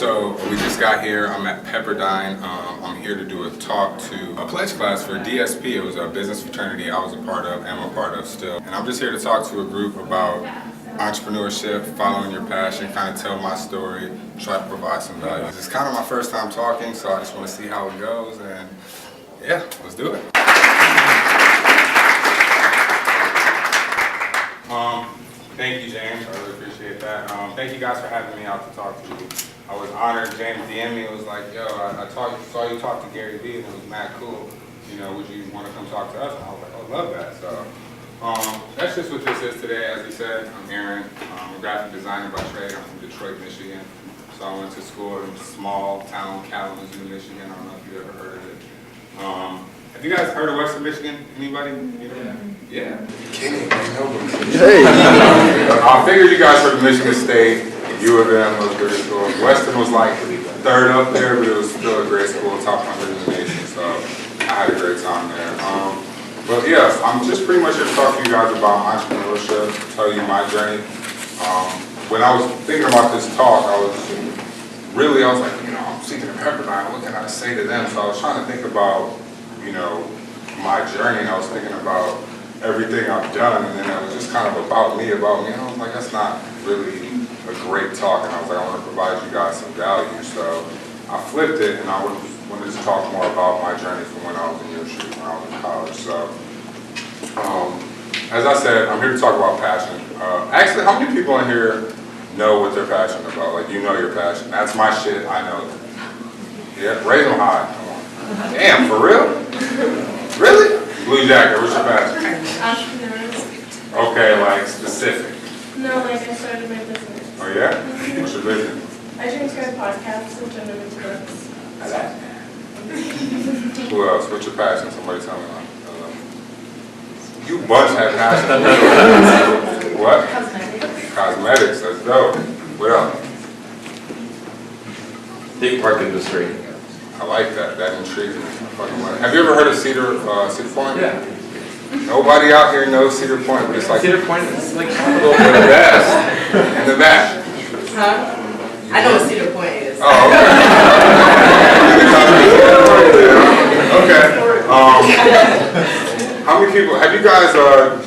So we just got here. I'm at Pepperdine. I'm here to do a talk to a pledge class for DSP. It was a business fraternity I was a part of, am a part of still. And I'm just here to talk to a group about entrepreneurship, following your passion, kind of tell my story, try to provide some value. It's kind of my first time talking, so I just want to see how it goes, and yeah, let's do it. Thank you, James. I really appreciate that. Thank you guys for having me out to talk to you. I was honored. James DM'd me and was like, yo, I saw you talk to Gary Vee and it was mad cool. You know, would you want to come talk to us? And I was like, oh, love that. So that's just what this is today. As he said, I'm Aaron. I'm a graphic designer by trade. I'm from Detroit, Michigan. So I went to school in a small town, Kalamazoo, Michigan. I don't know if you ever heard of it. Have you guys heard of Western Michigan? Anybody? Yeah. Kenny, hey. I figured you guys heard of Michigan State, U of M was great school. Western was like third up there, but it was still a great school, top 100 in the nation. So I had a great time there. But yeah, I'm just pretty much here to talk to you guys about entrepreneurship, tell you my journey. When I was thinking about this talk, I was like, you know, I'm speaking to Pepperdine, what can I say to them? So I was trying to think about, you know, my journey, and I was thinking about everything I've done, and then it was just kind of about me, and I was like, that's not really a great talk, and I was like, I want to provide you guys some value, so I flipped it, and I wanted to talk more about my journey from when I was in your shoes, when I was in college. So, as I said, I'm here to talk about passion. Actually, how many people in here know what they're passionate about? Like, you know your passion. That's my shit, I know that. Yeah, raise them high. Damn, for real? Really? Blue Jacket, what's your passion? Entrepreneurs. Okay, like specific. No, like I started my business. Oh yeah? What's your business? I transcribe podcasts and turn them into books. Who else? What's your passion? Somebody tell me. You bunch have passion. What? Cosmetics. Cosmetics, that's dope. What else? Theme park industry. I like that. That intrigues me. Have you ever heard of Cedar Point? Yeah. Nobody out here knows Cedar Point, but it's like Cedar Point is like a little bit of best. in the back. Huh? I know what Cedar Point is. Oh, okay. Okay. How many people, have you guys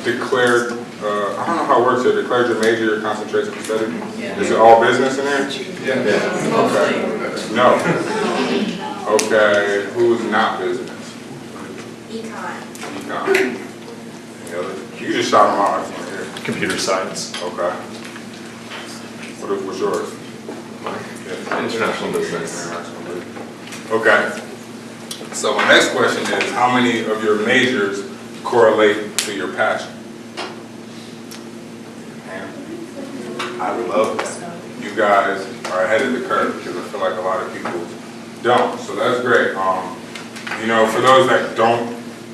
declared, I don't know how it works here, declared your major, your concentration study? Yeah. Is it all business in there? Yeah. Okay. No. Okay. Who's not business? Econ. Any other? You just shot them out from here. Computer science. Okay. What's yours? International business. Okay. So my next question is, how many of your majors correlate to your passion? And I love that. You guys are ahead of the curve because I feel like a lot of people don't. So that's great. You know, for those that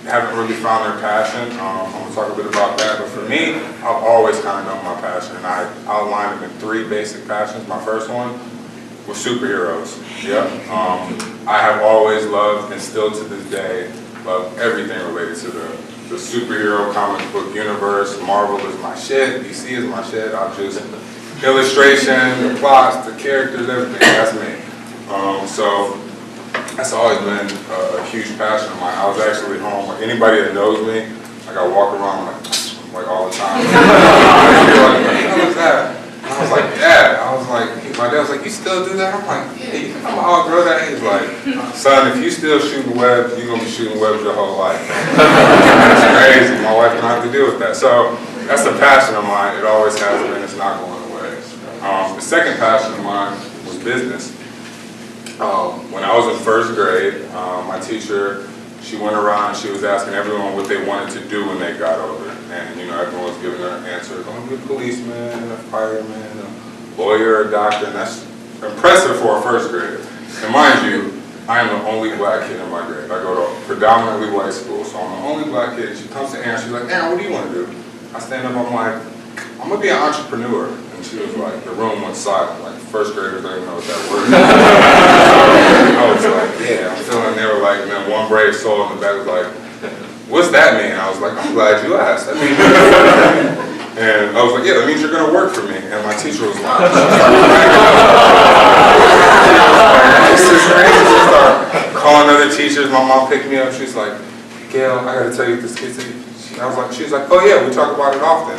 haven't really found their passion, I'm going to talk a bit about that. But for me, I've always kind of known my passion, and I outlined them in 3 basic passions. My first one was superheroes. Yeah. I have always loved, and still to this day, love everything related to the superhero comic book universe. Marvel is my shit. DC is my shit. I'll just illustration, the plots, the characters, everything. That's me. So that's always been a huge passion of mine. I was actually home. Like anybody that knows me, like I walk around like all the time. They're like, what the hell is that? And I was like, Dad. I was like, my dad was like, you still do that? I'm like, yeah, you think I'm gonna outgrow that? He's like, son, if you still shooting webs, you're gonna be shooting webs your whole life. That's crazy. My wife don't have to deal with that. So that's a passion of mine. It always has been. It's not going away. The second passion of mine was business. When I was in first grade, my teacher, she went around and she was asking everyone what they wanted to do when they got older. And, you know, everyone was giving her answers. I'm going to be a policeman, a fireman, a lawyer, a doctor. And that's impressive for a first grader. And mind you, I am the only black kid in my grade. I go to a predominantly white school, so I'm the only black kid. She comes to Aaron, she's like, Aaron, what do you want to do? I stand up, I'm like, I'm going to be an entrepreneur. And she was like, the room went silent. Like, first graders don't even know what that word is. I was like, yeah, I'm feeling. They were like, man, one brave soul in the back was like, what's that mean? I was like, I'm glad you asked. That means and I was like, yeah, that means you're going to work for me. And my teacher was like, She started calling other teachers. My mom picked me up. She's like, Gail, I gotta tell you this kid said. She was like, oh yeah, we talk about it often.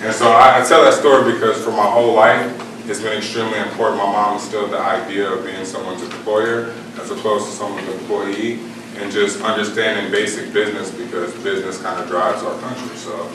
And so I tell that story because for my whole life, it's been extremely important. My mom instilled the idea of being someone's employer as opposed to someone's employee, and just understanding basic business because business kind of drives our country. So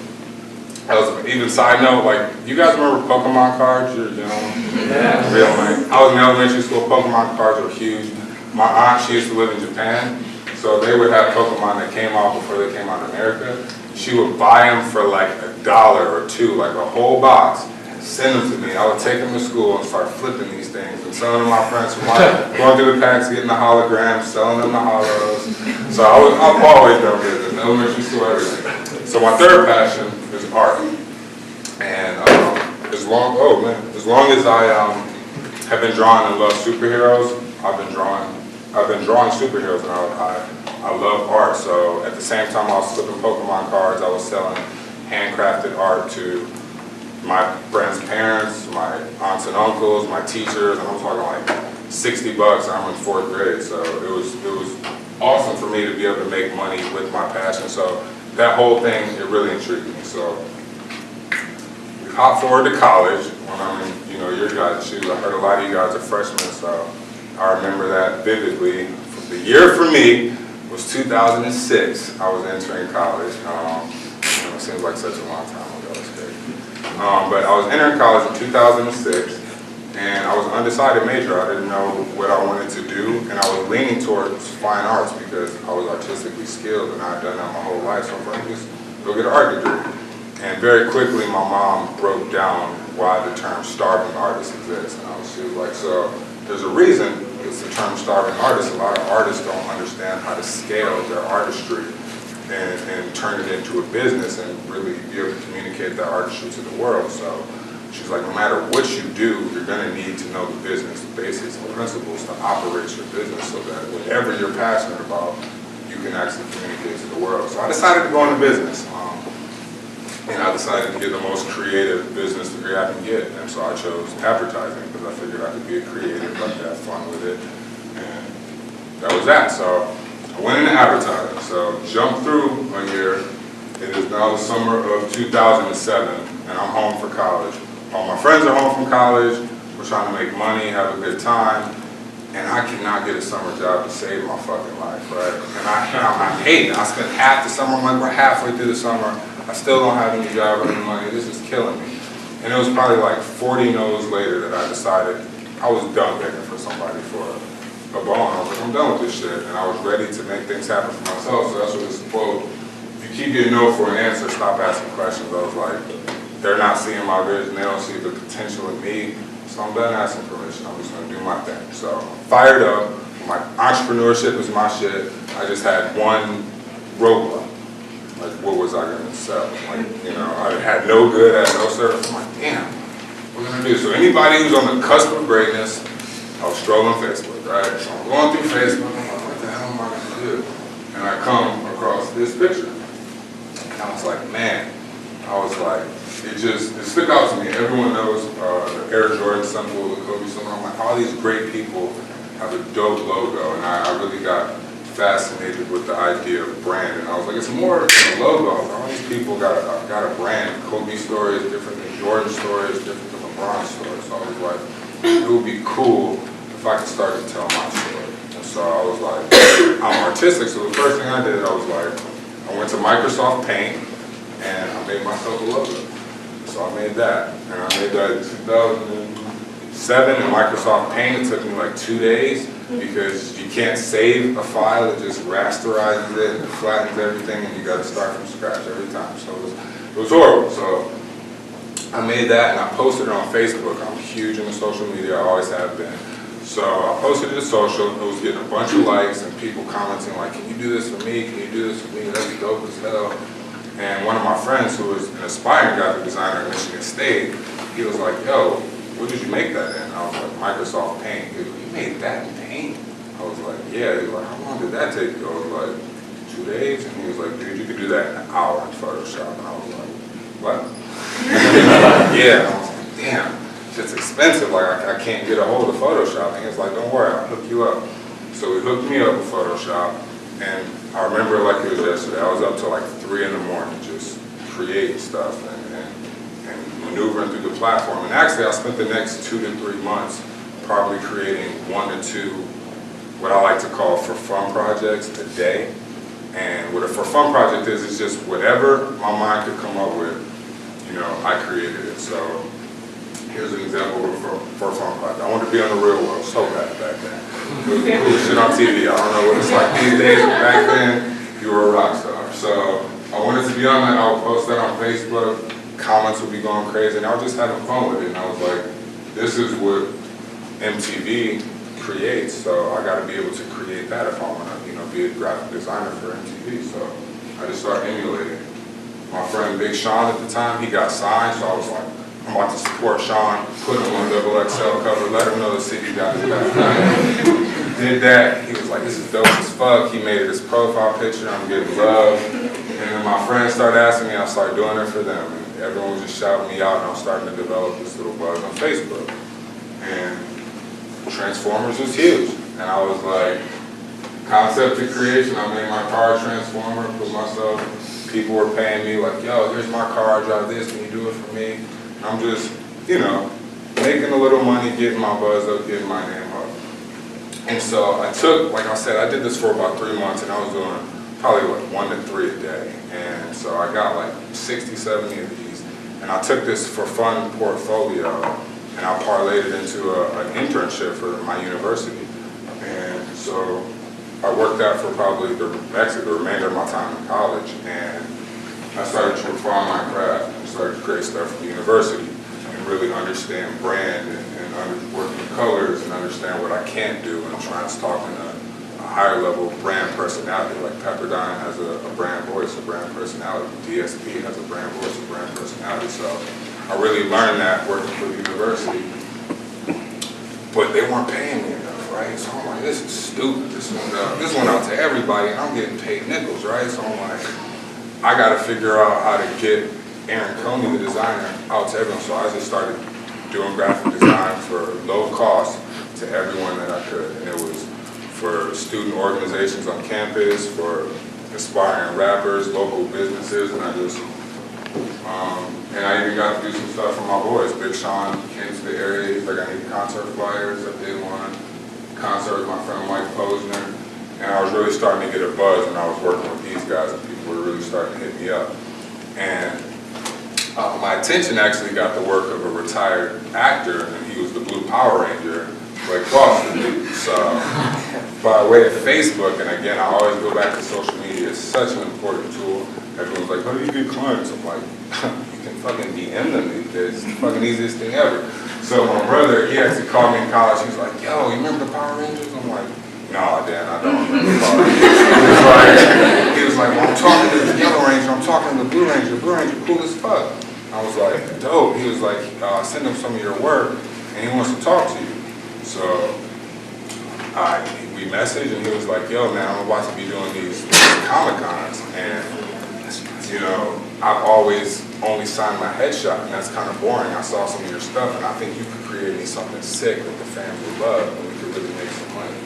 that was even side note, like, you guys remember Pokemon cards? You're Yeah. real like, I was in elementary school, Pokemon cards were huge. My aunt, she used to live in Japan, so they would have Pokemon that came out before they came out in America. She would buy them for like $1 or $2, like a whole box, send them to me. I would take them to school and start flipping these things and selling them to my friends from going through the packs, getting the holograms, selling them the hollows. So I've always done business, elementary school, everything. So my third passion is art. And as long as I have been drawing and love superheroes, I've been drawing superheroes, and I love art. So at the same time I was flipping Pokemon cards, I was selling handcrafted art to my friends' parents, my aunts and uncles, my teachers, and I'm talking like $60, and I'm in 4th grade. So it was awesome for me to be able to make money with my passion. So that whole thing, it really intrigued me. So we hop forward to college when I'm in, your guys' shoes. I heard a lot of you guys are freshmen, so I remember that vividly. The year for me was 2006. I was entering college. It seems like such a long time ago. It's crazy. But I was entering college in 2006, and I was an undecided major. I didn't know what I wanted to do, and I was leaning towards fine arts because I was artistically skilled, and I had done that my whole life. So I was like, just go get an art degree. And very quickly, my mom broke down why the term starving artist exists. And she was like, so there's a reason it's the term starving artist. A lot of artists don't understand how to scale their artistry and turn it into a business and really be able to communicate that artistry to the world. So she's like, no matter what you do, you're going to need to know the business, the basics and principles to operate your business so that whatever you're passionate about, you can actually communicate to the world. So I decided to go into business. And I decided to get the most creative business degree I can get. And so I chose advertising because I figured I could be a creative, I could have fun with it. And that was that. So I went into advertising. So jump through a year. It is now the summer of 2007, and I'm home for college. All my friends are home from college. We're trying to make money, have a good time. And I cannot get a summer job to save my fucking life, right? And I hate it. I spent half the summer, I'm like, we're halfway through the summer. I still don't have any job or any money. This is killing me. And it was probably like 40 no's later that I decided I was done begging for somebody for a bone. I was like, I'm done with this shit. And I was ready to make things happen for myself. So that's what this quote, if you keep getting no for an answer, stop asking questions. I was like, they're not seeing my vision. They don't see the potential in me. So I'm done asking permission. I'm just going to do my thing. So I'm fired up. My entrepreneurship is my shit. I just had one roadblock. Like, what was I going to sell? Like, I had no good, I had no service. I'm like, damn, what am I going to do? So anybody who's on the cusp of greatness, I was strolling Facebook, right? So I'm going through Facebook, I'm like, what the hell am I going to do? And I come across this picture. And I was like, man, it stuck out to me. Everyone knows the Air Jordan symbol, the Kobe symbol. I'm like, all these great people have a dope logo, and I really got fascinated with the idea of brand. And I was like, it's more than a logo. All these people got a brand. Kobe story is different than Jordan story is different than LeBron story. So I was like, it would be cool if I could start to tell my story. And so I was like, I'm artistic, so the first thing I did, I was like, I went to Microsoft Paint, and I made myself a logo. So I made that, and I made that in 2007 in Microsoft Paint. It took me like 2 days because you can't save a file. It just rasterizes it and flattens everything, and you got to start from scratch every time. So it was horrible. So I made that, and I posted it on Facebook. I'm huge into social media. I always have been. So I posted it to social. It was getting a bunch of likes and people commenting like, "Can you do this for me? Can you do this for me? That'd be dope as hell." And one of my friends, who was an aspiring graphic designer at Michigan State, he was like, "Yo, what did you make that in?" I was like, "Microsoft Paint." He was like, "You made that in Paint?" I was like, "Yeah." He was like, "How long did that take you?" I was like, 2 days. And he was like, "Dude, you could do that in an hour in Photoshop." And I was like, "What?" Yeah. And I was like, "Damn, shit's expensive." expensive, like I can't get a hold of Photoshop. And he was like, don't worry, I'll hook you up. So he hooked me up with Photoshop, and I remember it like it was yesterday. I was up till like 3 in the morning just creating stuff and maneuvering through the platform. And actually I spent the next 2 to 3 months probably creating 1 to 2 what I like to call for fun projects a day. And what a for fun project is, it's just whatever my mind could come up with, you know, I created it. So here's an example of a for fun project. I wanted to be on the Real World so bad back then. It was the coolest shit on TV. I don't know what it's like these days, but back then, you were a rock star. So I wanted to be on that. I would post that on Facebook. Comments would be going crazy, and I was just having fun with it. And I was like, this is what MTV creates, so I got to be able to create that if I want to, you know, be a graphic designer for MTV. So I just started emulating. My friend Big Sean at the time, he got signed, so I was like, I'm about to support Sean, put him on XXL cover, let him know the city got his back. Did that, he was like, this is dope as fuck. He made it his profile picture, I'm getting love. And then my friends started asking me, I started doing it for them. And everyone was just shouting me out, and I was starting to develop this little buzz on Facebook. And Transformers was huge. And I was like, concept to creation, I made my car Transformer, put myself, people were paying me like, yo, here's my car, I drive this, can you do it for me? And I'm just, you know, making a little money, getting my buzz up, getting my name up. And so I took, like I said, I did this for about 3 months, and I was doing probably like 1 to 3 a day. And so I got like 60, 70 of these. And I took this for fun portfolio, and I parlayed it into an internship for my university. And so I worked that for probably the remainder of my time in college, and I started to refine my craft and started to create stuff for the university and really understand brand and working with colors and understand what I can't do and try and talk in a higher level brand personality. Like Pepperdine has a brand voice, a brand personality. DSP has a brand voice, a brand personality. So I really learned that working for the university, but they weren't paying me enough, right? So I'm like, this is stupid. This went out to everybody, and I'm getting paid nickels, right? So I'm like, I got to figure out how to get Coney, the designer, out to everyone. So I just started doing graphic design for low cost to everyone that I could. And it was for student organizations on campus, for aspiring rappers, local businesses, and I even got to do some stuff for my boys. Big Sean came to the area, he's like, I need concert flyers. I did one concert with my friend Mike Posner, and I was really starting to get a buzz when I was working with these guys, and people were really starting to hit me up. And my attention actually got the work of a retired actor, and he was the Blue Power Ranger, like Boston. So by way of Facebook, and again, I always go back to social media, it's such an important tool. Everyone's like, how do you get clients? I'm like, you can fucking DM them these days. It's the fucking easiest thing ever. So my brother, he actually called me in college. He was like, yo, you remember the Power Rangers? I'm like, no, Dan, I don't remember the Power Rangers. He was like, well, I'm talking to the Yellow Ranger, I'm talking to the Blue Ranger. Blue Ranger, cool as fuck. I was like, dope. He was like, send him some of your work, and he wants to talk to you. So we messaged, and he was like, yo, man, I'm about to be doing these Comic-Cons, and you know, I've always only signed my headshot, and that's kind of boring. I saw some of your stuff, and I think you could create me something sick that the fans would love, and we could really make some money.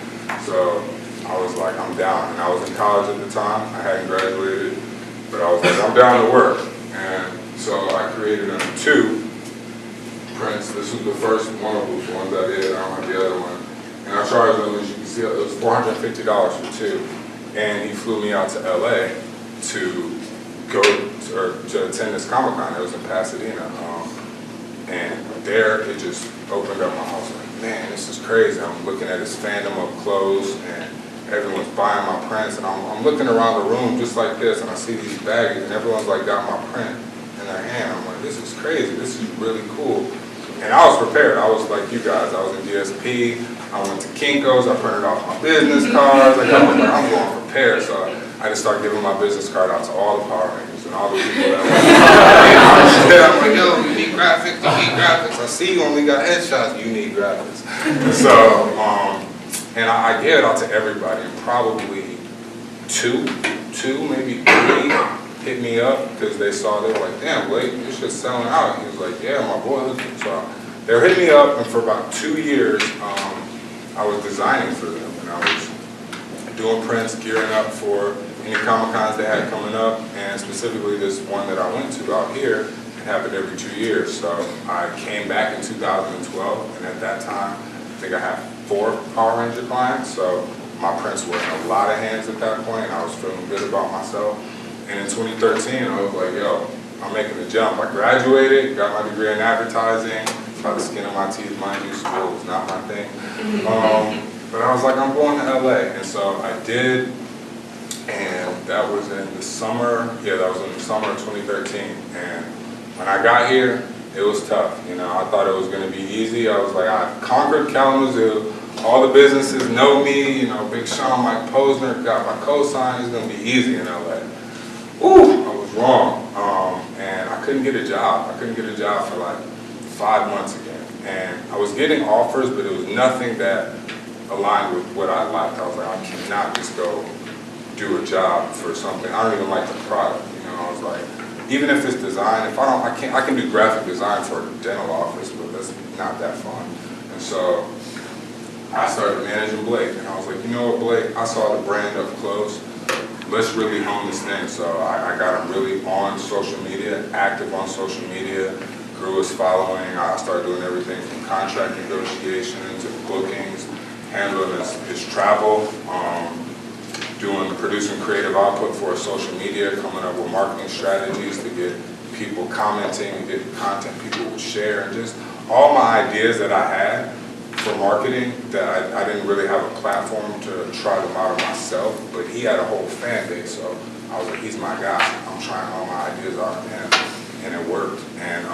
So I was like, I'm down. And I was in college at the time. I hadn't graduated, but I was like, I'm down to work. And so I created 2 prints. This was the first one of those ones I did. I don't have the other one. And I charged him, as you can see, it was $450 for 2. And he flew me out to LA to go to attend this Comic-Con. It was in Pasadena. And there it just opened up my house. Like, man, this is crazy. I'm looking at his fandom up close, and everyone's buying my prints. And I'm looking around the room just like this, and I see these baggies, and everyone's like got my print in their hand. I'm like, this is crazy. This is really cool. And I was prepared. I was like you guys. I was in DSP. I went to Kinko's. I printed off my business cards. I'm going prepared. So I just started giving my business card out to all the Power Rangers and all the people that were I'm like, yo, you need graphics, you need graphics. I see you only got headshots, you need graphics. So, and I gave it out to everybody, and probably two, maybe 3 hit me up because they saw, they were like, damn, Blake, this shit's selling out. He was like, yeah, my boy, so they were hitting me up, and for about 2 years, I was designing for them, and I was doing prints, gearing up for any Comic-Cons they had coming up, and specifically this one that I went to out here. It happened every 2 years, so I came back in 2012, and at that time, I think I had 4 Power Ranger clients, so my prints were in a lot of hands at that point, and I was feeling good about myself. And in 2013, I was like, yo, I'm making the jump. I graduated, got my degree in advertising, by the skin of my teeth, mind you, school was not my thing. But I was like, I'm going to LA, and so I did, and that was in the summer, that was in the summer of 2013, and when I got here, it was tough. You know, I thought it was going to be easy. I was like, I conquered Kalamazoo. All the businesses know me. You know, Big Sean, Mike Posner, got my cosign. It's going to be easy in LA. Ooh, I was wrong. And I couldn't get a job. I couldn't get a job for like 5 months again. And I was getting offers, but it was nothing that aligned with what I liked. I was like, I cannot just go do a job for something. I don't even like the product. You know, I was like, even if it's design, I can do graphic design for a dental office, but that's not that fun. And so I started managing Blake, and I was like, you know what, Blake, I saw the brand up close. Let's really hone this thing. So I got him really on social media, active on social media, grew his following. I started doing everything from contract negotiations and bookings, handling his travel, producing creative output for social media, coming up with marketing strategies to get people commenting and get content people would share, and just all my ideas that I had for marketing that I didn't really have a platform to try them out of myself, but he had a whole fan base, so I was like, he's my guy. I'm trying all my ideas out of him, and it worked. And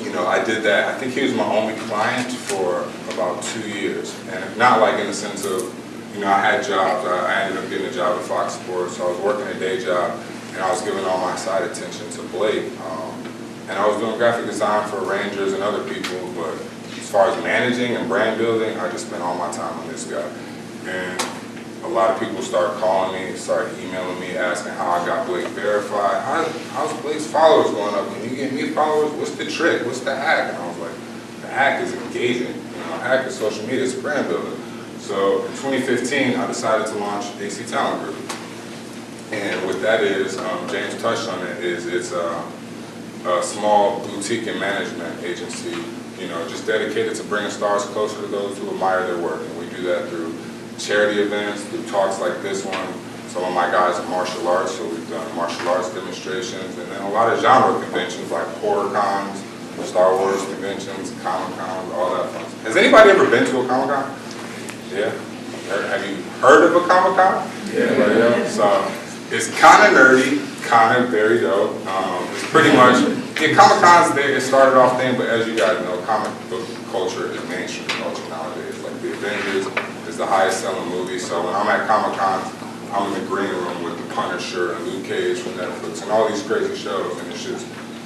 you know, I did that. I think he was my only client for about 2 years, and not like in the sense of, you know, I had jobs. I ended up getting a job at Fox Sports, so I was working a day job, and I was giving all my side attention to Blake. And I was doing graphic design for Rangers and other people, but as far as managing and brand building, I just spent all my time on this guy. And a lot of people started calling me, started emailing me, asking how I got Blake verified. How's Blake's followers going up? Can you get me followers? What's the trick? What's the hack? And I was like, the hack is engaging. You know, hack is social media, it's brand building. So in 2015, I decided to launch AC Talent Group. And what that is, James touched on it, it's a small boutique and management agency, you know, just dedicated to bringing stars closer to those who admire their work. And we do that through charity events, through talks like this one. Some of my guys are martial arts, so we've done martial arts demonstrations, and then a lot of genre conventions like horror cons, Star Wars conventions, Comic-Cons, all that fun stuff. Has anybody ever been to a Comic-Con? Yeah? Have you heard of a Comic-Con? Yeah. So it's kind of nerdy, kind of very dope. It's pretty much, Comic-Cons, it started off thing, but as you guys know, comic book culture is mainstream culture nowadays. Like the Avengers is the highest selling movie, so when I'm at Comic-Cons, I'm in the green room with the Punisher and Luke Cage from Netflix and all these crazy shows, and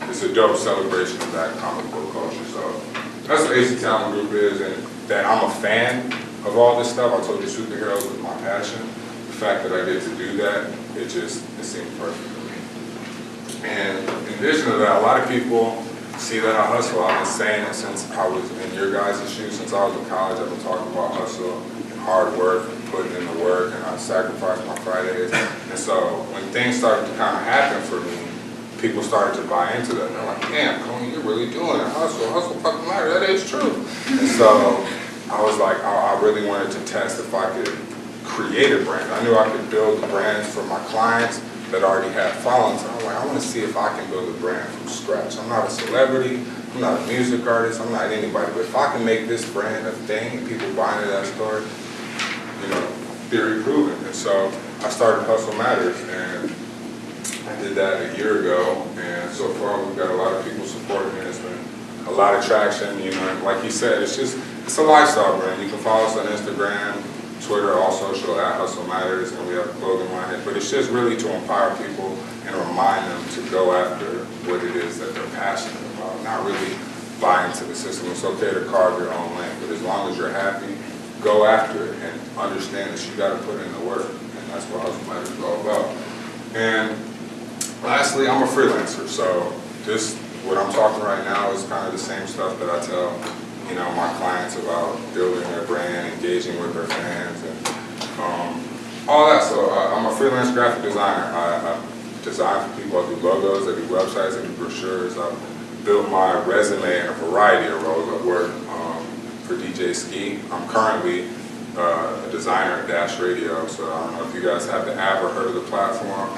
it's a dope celebration of that comic book culture. So that's what AC Talent Group is, and that I'm a fan of all this stuff. I told you superheroes was my passion. The fact that I get to do that, it seemed perfect for me. And in addition to that, a lot of people see that I hustle. I've been saying it since I was in your guys' shoes. Since I was in college, I've been talking about hustle and hard work and putting in the work, and I sacrificed my Fridays. And so when things started to kind of happen for me, people started to buy into that. And they're like, damn, Coney, you're really doing it. Hustle fucking matters. That is true. And so I was like, I really wanted to test if I could create a brand. I knew I could build brands for my clients that already had followings. And I'm like, I want to see if I can build a brand from scratch. I'm not a celebrity. I'm not a music artist. I'm not anybody. But if I can make this brand a thing and people buying into that story, you know, theory proven. And so I started Hustle Matters, and I did that a year ago. And so far, we've got a lot of people supporting it. It's been a lot of traction. You know, and like he said, it's a lifestyle brand. You can follow us on Instagram, Twitter, all social at Hustle Matters, and we have a clothing line. But it's just really to empower people and remind them to go after what it is that they're passionate about, not really buy into the system. It's okay to carve your own lane, but as long as you're happy, go after it and understand that you got to put in the work, and that's what Hustle Matters is all about. And lastly, I'm a freelancer, so this what I'm talking right now is kind of the same stuff that I tell, you know, my clients about building their brand, engaging with their fans, and all that. So I'm a freelance graphic designer. I design for people. I do logos, I do websites, I do brochures. I've built my resume in a variety of roles. I work for DJ Ski. I'm currently a designer at Dash Radio, so I don't know if you guys have the app or heard of the platform.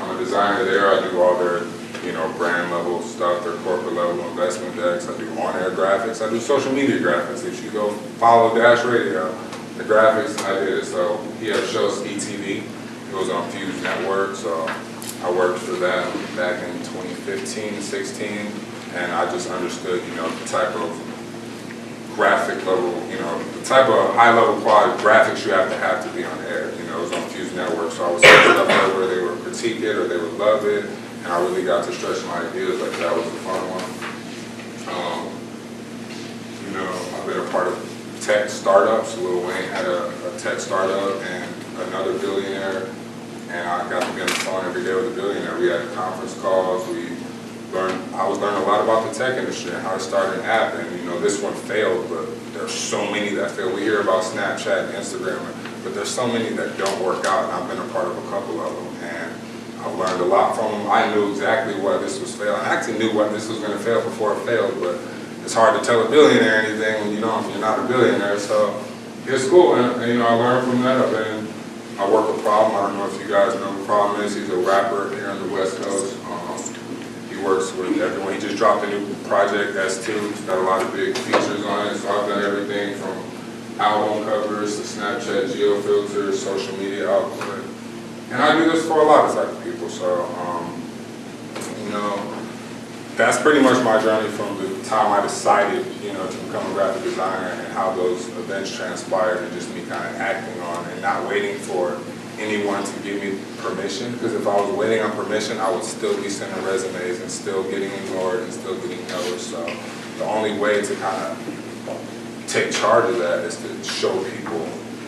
I'm a designer there. I do all their, you know, brand level stuff, their corporate level investment decks. I do on-air graphics. I do social media graphics. If you go follow Dash Radio, the graphics, I did it. So he had a show, Ski TV. It was on Fuse Network, so I worked for that back in 2015, 16, and I just understood, you know, the type of graphic level, you know, the type of high level quality graphics you have to be on air. You know, it was on Fuse Network, so I was saying stuff there where they would critique it or they would love it, and I really got to stretch my ideas. Like that was a fun one. You know, I've been a part of tech startups. Lil Wayne had a tech startup, and another billionaire, and I got to be on the phone every day with a billionaire. We had conference calls. I was learning a lot about the tech industry and how to start an app, and you know, this one failed, but there's so many that fail. We hear about Snapchat and Instagram, but there's so many that don't work out, and I've been a part of a couple of them, and I've learned a lot from them. I knew exactly why this was failing. I actually knew what this was going to fail before it failed, but it's hard to tell a billionaire anything when you're not a billionaire, so it's cool, and you know, I learned from that, and I work with Problem. I don't know if you guys know who Problem is. He's a rapper here on the West Coast. He works with everyone. He just dropped a new project, S2. It's got a lot of big features on it. So I've done everything from album covers to Snapchat geo filters, social media output. And I do this for a lot of type of people. So, you know, that's pretty much my journey from the time I decided, you know, to become a graphic designer and how those events transpired and just me kind of acting on and not waiting for anyone to give me permission, because if I was waiting on permission, I would still be sending resumes and still getting ignored and still getting no's. So the only way to kind of take charge of that is to show people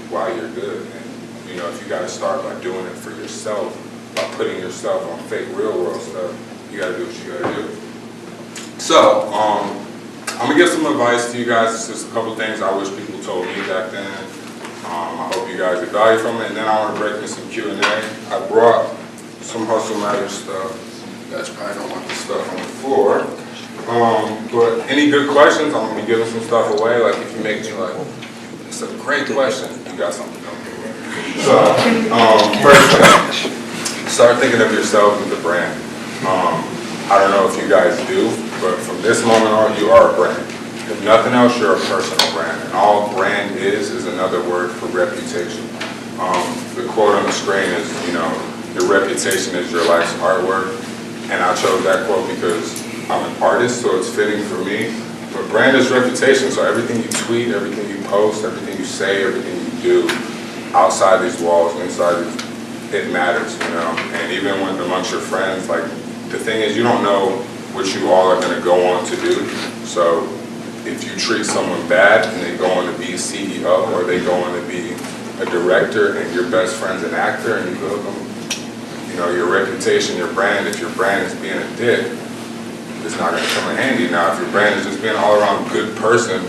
why you're good. And you know, if you got to start by doing it for yourself, by putting yourself on fake real world stuff, you got to do what you got to do. So I'm gonna give some advice to you guys. It's just a couple things I wish people told me back then. I hope you guys get value from it, and then I want to break in some Q&A. I brought some Hustle Matters stuff. You guys probably don't want the stuff on the floor. But any good questions, I'm going to be giving some stuff away. Like if you make me like, it's a great question, you got something to do. So, first thing, start thinking of yourself as a brand. I don't know if you guys do, but from this moment on, you are a brand. If nothing else, you're a personal brand. And all brand is another word for reputation. The quote on the screen is, you know, your reputation is your life's artwork. And I chose that quote because I'm an artist, so it's fitting for me. But brand is reputation, so everything you tweet, everything you post, everything you say, everything you do, outside these walls, inside these, it matters, you know. And even when amongst your friends, like, the thing is, you don't know what you all are going to go on to do. So if you treat someone bad and they go on to be a CEO or they go on to be a director and your best friend's an actor and you build them, you know, your reputation, your brand, if your brand is being a dick, it's not going to come in handy. Now, if your brand is just being an all-around good person,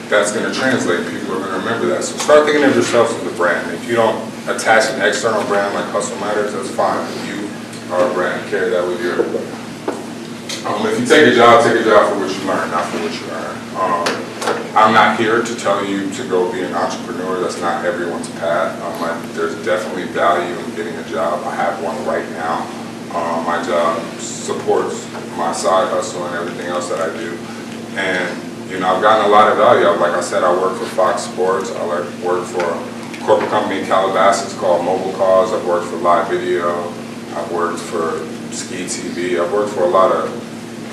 that's going to translate. People are going to remember that. So start thinking of yourself as a brand. If you don't attach an external brand like Hustle Matters, that's fine. If you are a brand, carry that with you. If you take a job for what you learn, not for what you earn. I'm not here to tell you to go be an entrepreneur. That's not everyone's path. There's definitely value in getting a job. I have one right now. My job supports my side hustle and everything else that I do. And you know, I've gotten a lot of value. Like I said, I work for Fox Sports. I work for a corporate company in Calabasas called Mobile Cause. I've worked for Live Video. I've worked for Ski TV. I've worked for a lot of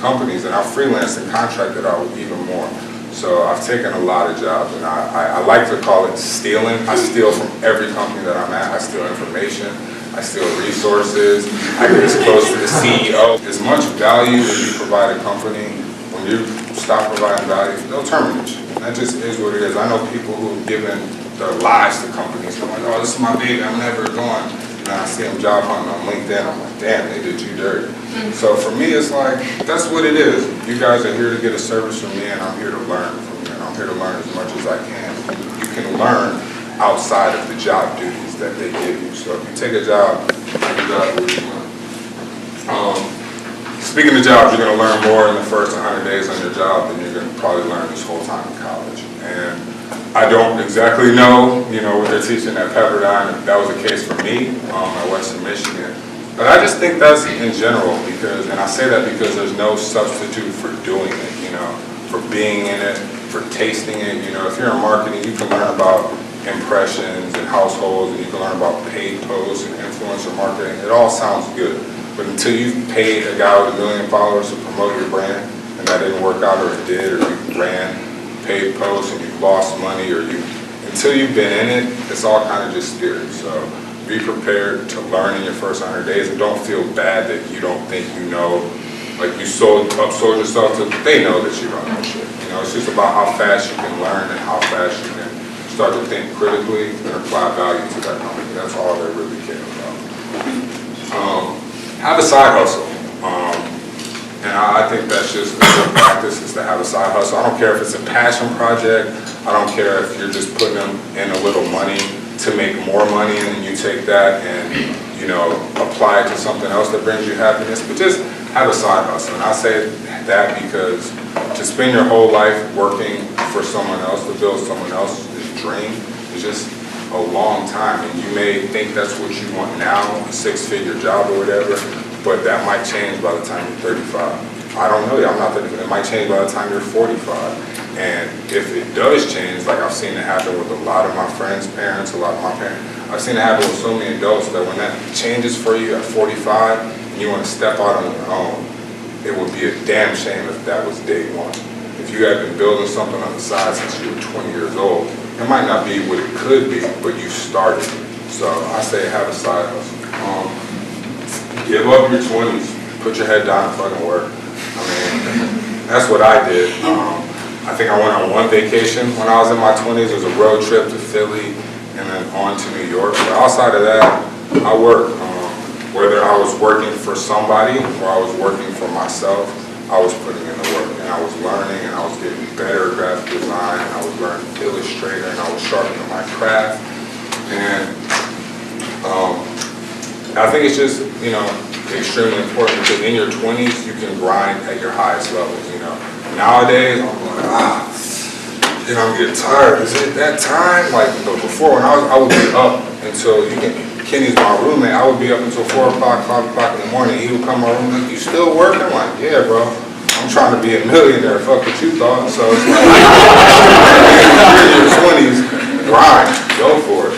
companies, and I've freelanced and contracted out even more. So I've taken a lot of jobs, and I like to call it stealing. I steal from every company that I'm at. I steal information. I steal resources. I get as close to the CEO. As much value as you provide a company, when you stop providing value, they'll terminate you. That just is what it is. I know people who have given their lives to companies. They're like, oh, this is my baby. I'm never going. And I see them job hunting on LinkedIn, I'm like, damn, they did you dirty. So for me, it's like, that's what it is. You guys are here to get a service from me, and I'm here to learn from you, and I'm here to learn as much as I can. You can learn outside of the job duties that they give you. So if you take a job, you got what you want. Speaking of jobs, you're going to learn more in the first 100 days on your job than you're going to probably learn this whole time in college. And I don't exactly know, what they're teaching at Pepperdine, if that was the case for me at Western Michigan. But I just think that's in general, and I say that because there's no substitute for doing it, for being in it, for tasting it. If you're in marketing, you can learn about impressions and households, and you can learn about paid posts and influencer marketing. It all sounds good. But until you've paid a guy with 1 million followers to promote your brand, and that didn't work out, or it did, or you ran paid posts and you've lost money, until you've been in it, it's all kind of just theory. So be prepared to learn in your first 100 days, and don't feel bad that you don't think you know, like you upsold yourself to, they know that you don't know shit. It's just about how fast you can learn and how fast you can start to think critically and apply value to that company. That's all they really care about. Have a side hustle. And I think that's just a good practice, is to have a side hustle. I don't care if it's a passion project. I don't care if you're just putting them in a little money to make more money, and then you take that and, apply it to something else that brings you happiness. But just have a side hustle. And I say that because to spend your whole life working for someone else, to build someone else's dream, is just a long time. And you may think that's what you want now, a 6-figure job or whatever, but that might change by the time you're 35. I don't know yet, I'm not 35. It might change by the time you're 45. And if it does change, like I've seen it happen with a lot of my friends' parents, a lot of my parents, I've seen it happen with so many adults that when that changes for you at 45 and you want to step out on your own, it would be a damn shame if that was day one. If you had been building something on the side since you were 20 years old, it might not be what it could be, but you started. So I say have a side hustle. Give up your 20s, put your head down and fucking work. I mean, that's what I did. I think I went on one vacation when I was in my 20s. It was a road trip to Philly and then on to New York. But outside of that, I worked. Whether I was working for somebody or I was working for myself, I was putting in the work, and I was learning, and I was getting better at graphic design, and I was learning Illustrator, and I was sharpening my craft. And I think it's just, extremely important, because in your 20s, you can grind at your highest levels, Nowadays, I'm like, I'm getting tired. Is it that time? Like, before, when I would be up until, Kenny's my roommate, I would be up until 4 o'clock, 5 o'clock in the morning. He would come to my room like, you still working? I'm like, yeah, bro. I'm trying to be a millionaire. Fuck what you thought. So it's like, in your 20s, grind. Go for it,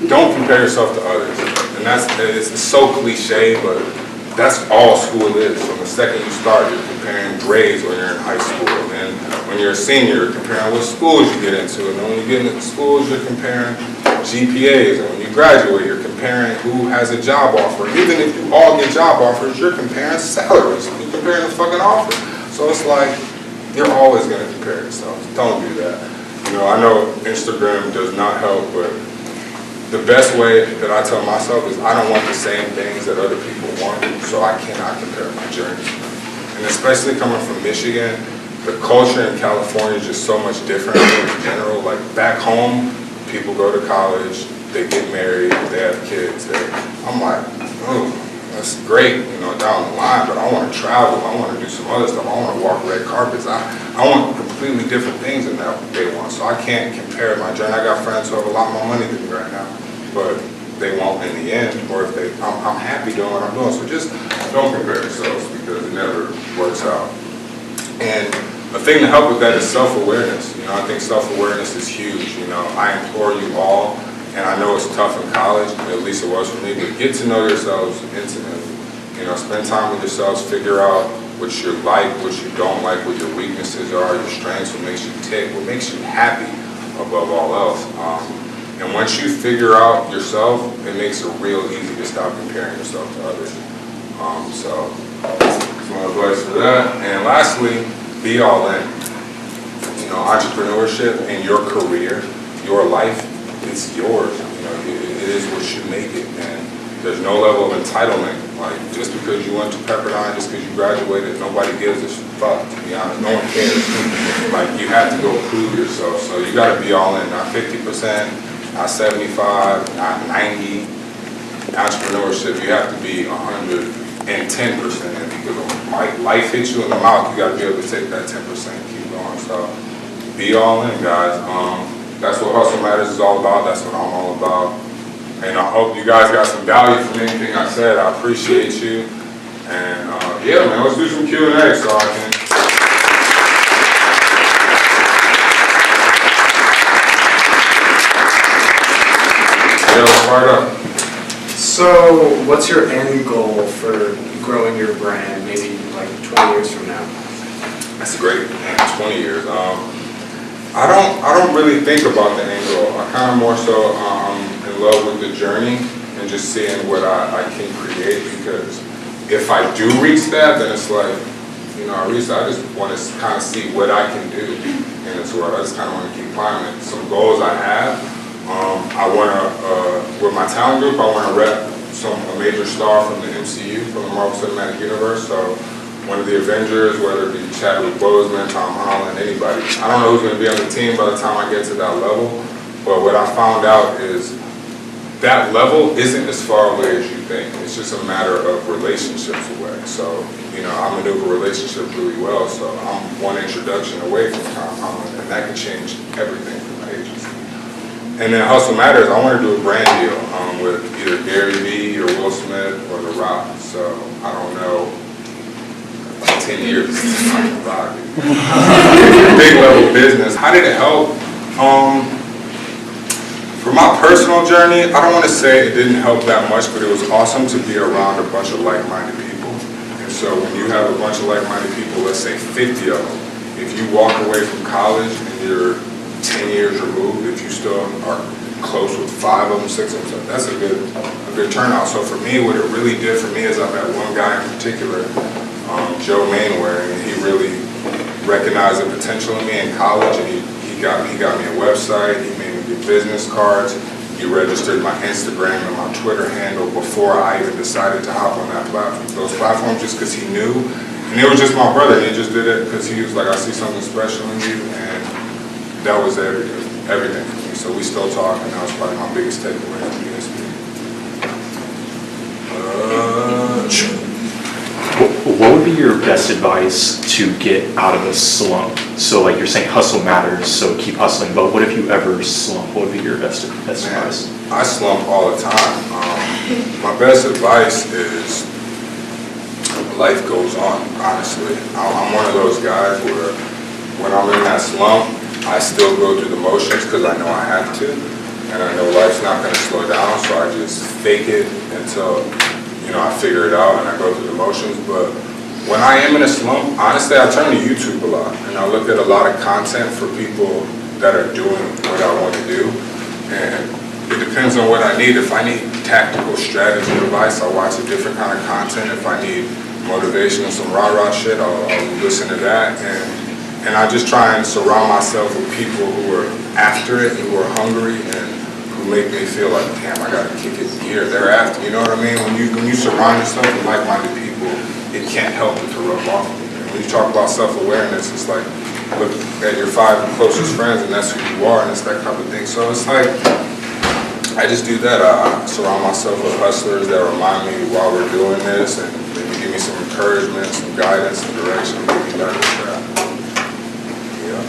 Don't compare yourself to others. And it's so cliche, but that's all school is. From the second you start, you're comparing grades when you're in high school. And then when you're a senior, you're comparing what schools you get into. And then when you get into schools, you're comparing GPAs. And when you graduate, you're comparing who has a job offer. Even if you all get job offers, you're comparing salaries. You're comparing the fucking offer. So it's like, you're always going to compare yourself. Don't do that. I know Instagram does not help, but the best way that I tell myself is I don't want the same things that other people want, so I cannot compare my journey. And especially coming from Michigan, the culture in California is just so much different in general. Like back home, people go to college, they get married, they have kids. I'm like, oh, that's great, down the line, but I want to travel, I want to do some other stuff, I want to walk red carpets. I want completely different things than that they want, so I can't compare my journey. I got friends who have a lot more money than me right now, but they won't in the end, or if I'm happy doing what I'm doing. So just don't compare yourselves, because it never works out. And the thing to help with that is self-awareness. I think self-awareness is huge. I implore you all, and I know it's tough in college, at least it was for me, but get to know yourselves intimately. Spend time with yourselves, figure out what you like, what you don't like, what your weaknesses are, your strengths, what makes you tick, what makes you happy above all else. And once you figure out yourself, it makes it real easy to stop comparing yourself to others. So that's my advice for that. And lastly, be all in. Entrepreneurship and your career, your life, it's yours. It is what you make it, and there's no level of entitlement. Like, just because you went to Pepperdine, just because you graduated, nobody gives a fuck, to be honest. No one cares. Like, you have to go prove yourself. So you got to be all in, not 50%, not 75, not 90. Entrepreneurship, you have to be 110% in, because when life hits you in the mouth, you got to be able to take that 10% and keep going. So be all in, guys. That's what Hustle Matters is all about. That's what I'm all about. And I hope you guys got some value from anything I said. I appreciate you. And yeah, man, let's do some Q&A so I can. Yeah, let's fire it up. So, what's your end goal for growing your brand, maybe like 20 years from now? That's great, man. 20 years. I don't really think about the end goal. I kind of more so in love with the journey and just seeing what I can create, because if I do reach that, then it's like, you know, I just want to kind of see what I can do in this world. I just kind of want to keep climbing. Some goals I have, I want to, with my talent group, I want to rep a major star from the MCU, from the Marvel Cinematic Universe. So one of the Avengers, whether it be Chadwick Boseman, Tom Holland, anybody. I don't know who's going to be on the team by the time I get to that level, but what I found out is that level isn't as far away as you think. It's just a matter of relationships away. So, you know, I maneuver relationships really well, so I'm one introduction away from Tom Holland, and that can change everything for my agency. And then Hustle Matters, I want to do a brand deal with either Gary Vee or Will Smith or The Rock. So I don't know. 10 years, it's not a rock. Big level business. How did it help? For my personal journey, I don't want to say it didn't help that much, but it was awesome to be around a bunch of like-minded people. And so when you have a bunch of like-minded people, let's say 50 of them, if you walk away from college and you're 10 years removed, if you still are close with 5 of them, 6 of them, that's a good turnout. So for me, what it really did for me is I met one guy in particular, Joe Mainwaring, and he really recognized the potential in me in college, and he got me a website, he made me get business cards, he registered my Instagram and my Twitter handle before I even decided to hop on those platforms, just because he knew. And it was just my brother, and he just did it because he was like, I see something special in you, and that was everything for me. So we still talk, and that was probably my biggest takeaway from DSP. What would be your best advice to get out of a slump? So like you're saying hustle matters, so keep hustling, but what if you ever slump? What would be your best advice? I slump all the time. My best advice is life goes on, honestly. I'm one of those guys where when I'm in that slump, I still go through the motions because I know I have to, and I know life's not going to slow down, so I just fake it until I figure it out and I go through the motions. But when I am in a slump, honestly, I turn to YouTube a lot and I look at a lot of content for people that are doing what I want to do. And it depends on what I need. If I need tactical strategy advice, I'll watch a different kind of content. If I need motivation and some rah-rah shit, I'll listen to that. And I just try and surround myself with people who are after it, who are hungry, and who make me feel like, damn, I gotta kick it gear. They're after, you know what I mean? When you surround yourself with like-minded people, it can't help but to rub off on you. And when you talk about self-awareness, it's like, look at your 5 closest friends and that's who you are, and it's that type of thing. So it's like, I just do that. I surround myself with hustlers that remind me while we're doing this, and maybe give me some encouragement, some guidance, some direction, maybe better than that. Yeah.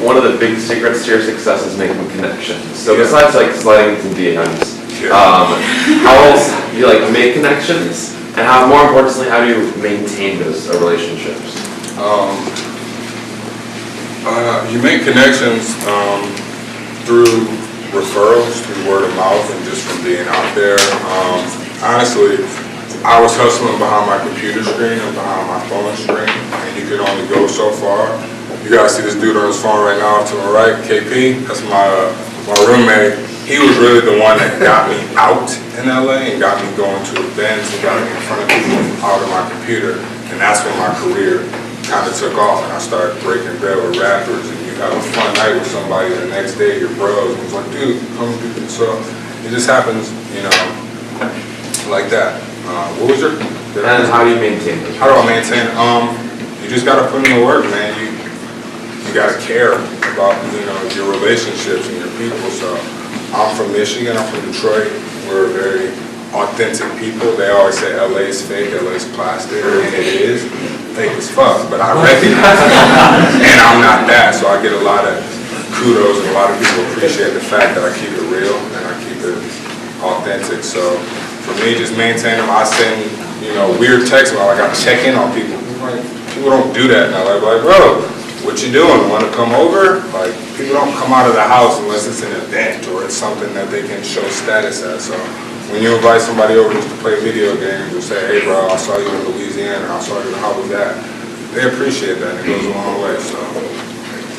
One of the big secrets to your success is making connections. So besides like sliding into DMs, how else do you like make connections, and how, more importantly, how do you maintain those relationships? You make connections through referrals, through word of mouth, and just from being out there. Honestly, I was hustling behind my computer screen and behind my phone screen, and you could only go so far. You guys see this dude on his phone right now to my right, KP, that's my roommate. He was really the one that got me out in LA and got me going to events and got me in front of people out of my computer. And that's when my career kind of took off, and I started breaking bread with rappers and have a fun night with somebody, the next day your bros, and it's like, dude, come do this. So it just happens, you know, like that. What was your? And how do you maintain it? How do I maintain? You just gotta put in the work, man. You gotta care about, you know, your relationships and your people. So I'm from Michigan, I'm from Detroit. We're very authentic people. They always say LA's fake, LA's plastic, and it is fake as fuck. But I recognize it, and I'm not that. So I get a lot of kudos, and a lot of people appreciate the fact that I keep it real and I keep it authentic. So for me, just maintain them. I send, you know, weird texts while I gotta check in on people. Like, people don't do that now. They're like, bro, what you doing? Want to come over? Like, people don't come out of the house unless it's an event or it's something that they can show status at. So when you invite somebody over just to play video games or say, hey bro, I saw you in Louisiana, I saw you, how was that? They appreciate that, and it goes a long way. So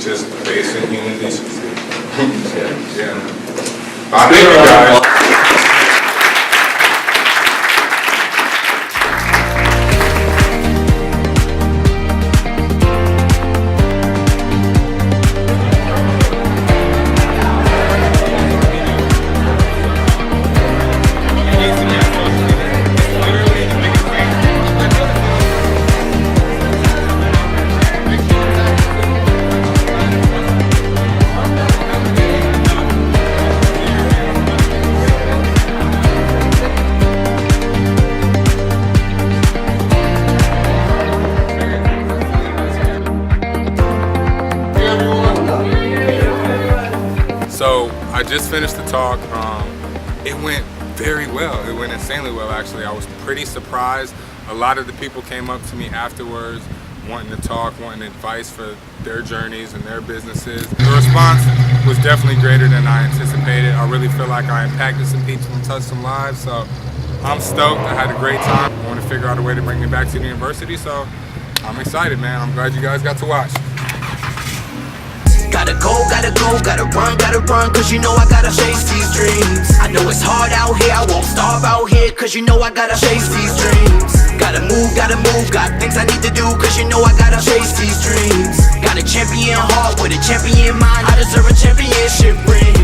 just basic human decency. Yeah. I thank you guys. So I just finished the talk. It went very well. It went insanely well, actually. I was pretty surprised. A lot of the people came up to me afterwards wanting to talk, wanting advice for their journeys and their businesses. The response was definitely greater than I anticipated. I really feel like I impacted some people and touched some lives. So I'm stoked. I had a great time. I want to figure out a way to bring me back to the university. So I'm excited, man. I'm glad you guys got to watch. Gotta run, cause you know I gotta chase these dreams. I know it's hard out here, I won't starve out here, cause you know I gotta chase these dreams. Gotta move, got things I need to do, cause you know I gotta chase these dreams. Got a champion heart with a champion mind, I deserve a championship ring.